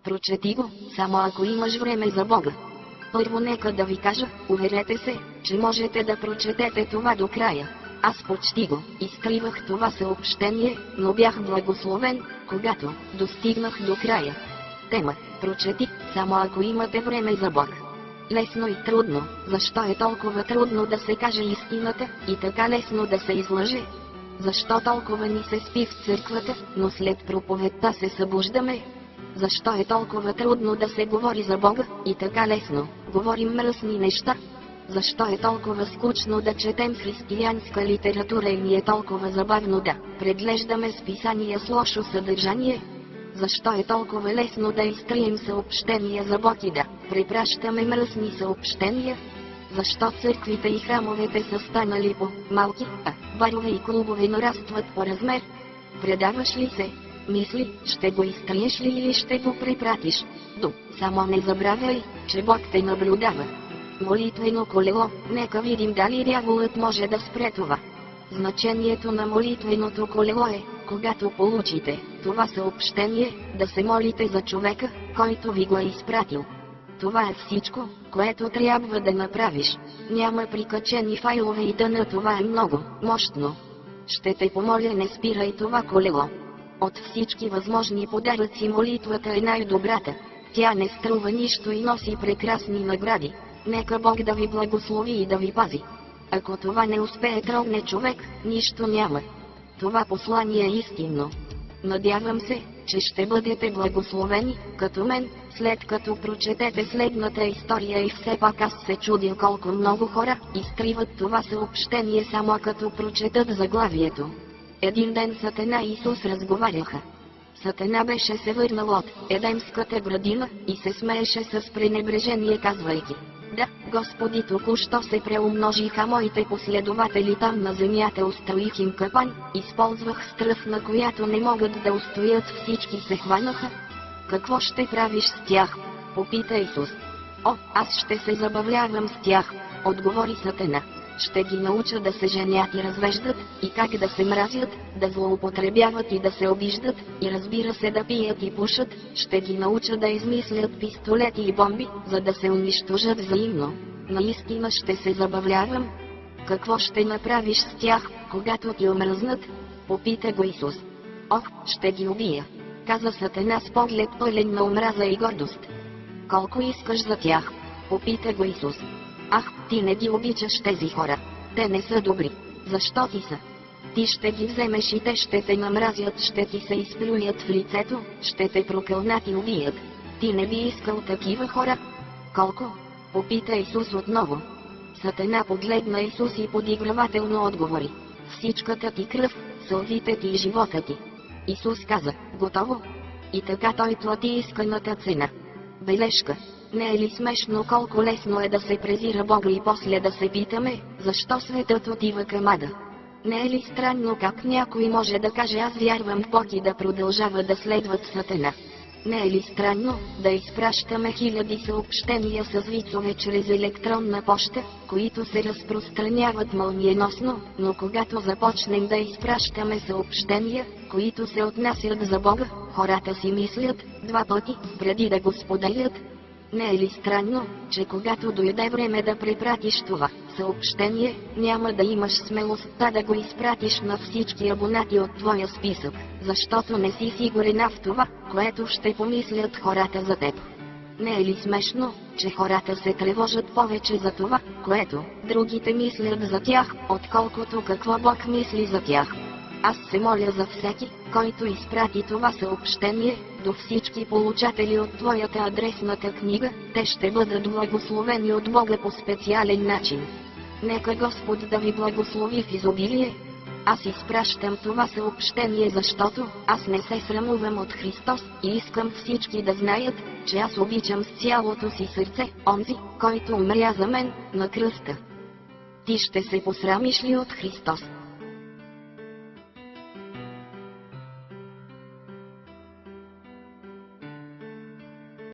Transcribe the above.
Прочети го, само ако имаш време за Бога. Първо нека да ви кажа, уверете се, че можете да прочетете това до края. Аз почти го изтривах това съобщение, но бях благословен, когато достигнах до края. Тема: прочети, само ако имате време за Бог. Лесно и трудно. Защо е толкова трудно да се каже истината, и така лесно да се излъже? Защо толкова ни се спи в църквата, но след проповедта се събуждаме? Защо е толкова трудно да се говори за Бога, и така лесно говорим мръсни неща? Защо е толкова скучно да четем християнска литература и ни е толкова забавно да преглеждаме списания с лошо съдържание? Защо е толкова лесно да изтрием съобщения за Бог и да препращаме мръсни съобщения? Защо църквите и храмовете са станали по-малки, а барове и клубове нарастват по размер? Предаваш ли се? Мисли, ще го изтриеш ли или ще го препратиш? Само не забравяй, че Бог те наблюдава. Молитвено колело, нека видим дали дяволът може да спре това. Значението на молитвеното колело е, когато получите това съобщение, да се молите за човека, който ви го е изпратил. Това е всичко, което трябва да направиш. Няма прикачени файлове и тъна, това е много мощно. Ще те помоля, не спирай това колело. От всички възможни подаръци молитвата е най-добрата. Тя не струва нищо и носи прекрасни награди. Нека Бог да ви благослови и да ви пази. Ако това не успее тронне човек, нищо няма. Това послание е истинно. Надявам се, че ще бъдете благословени, като мен, след като прочетете следната история. И все пак аз се чудя колко много хора изтриват това съобщение само като прочетат заглавието. Един ден Сатана и Исус разговаряха. Сатана беше се върнал от Едемската градина и се смееше с пренебрежение, казвайки: да, Господи, току-що се преумножиха моите последователи там на земята, устроих им капан, използвах страх, на която не могат да устоят, всички се хванаха. Какво ще правиш с тях? Попита Исус. О, аз ще се забавлявам с тях, отговори Сатана. Ще ги науча да се женят и развеждат, и как да се мразят, да злоупотребяват и да се обиждат, и разбира се да пият и пушат. Ще ги науча да измислят пистолети и бомби, за да се унищожат взаимно. Наистина ще се забавлявам. Какво ще направиш с тях, когато ти омръзнат? Попита го Исус. Ох, ще ги убия, каза Сатана с поглед пълен на омраза и гордост. Колко искаш за тях? Попита го Исус. Ах, ти не ги обичаш тези хора. Те не са добри. Защо ти са? Ти ще ги вземеш и те ще те намразят, ще ти се изплюят в лицето, ще те прокълнат и убият. Ти не би искал такива хора? Колко? Попита Исус отново. Сатана погледна Исус и подигравателно отговори: всичката ти кръв, сълзите ти и живота ти. Исус каза: готово. И така той плати исканата цена. Бележка. Не е ли смешно колко лесно е да се презира Бога и после да се питаме, защо светът отива към ада? Не е ли странно как някой може да каже: аз вярвам в Бог, и да продължава да следват Сатана? Не е ли странно да изпращаме хиляди съобщения с вицове чрез електронна поща, които се разпространяват мълниеносно, но когато започнем да изпращаме съобщения, които се отнасят за Бога, хората си мислят два пъти, преди да го споделят? Не е ли странно, че когато дойде време да препратиш това съобщение, няма да имаш смелостта да го изпратиш на всички абонати от твоя списък, защото не си сигурен в това, което ще помислят хората за теб? Не е ли смешно, че хората се тревожат повече за това, което другите мислят за тях, отколкото какво Бог мисли за тях? Аз се моля за всеки, който изпрати това съобщение, до всички получатели от твоята адресната книга. Те ще бъдат благословени от Бога по специален начин. Нека Господ да ви благослови в изобилие. Аз изпращам това съобщение, защото аз не се срамувам от Христос и искам всички да знаят, че аз обичам с цялото си сърце онзи, който умря за мен на кръста. Ти ще се посрамиш ли от Христос?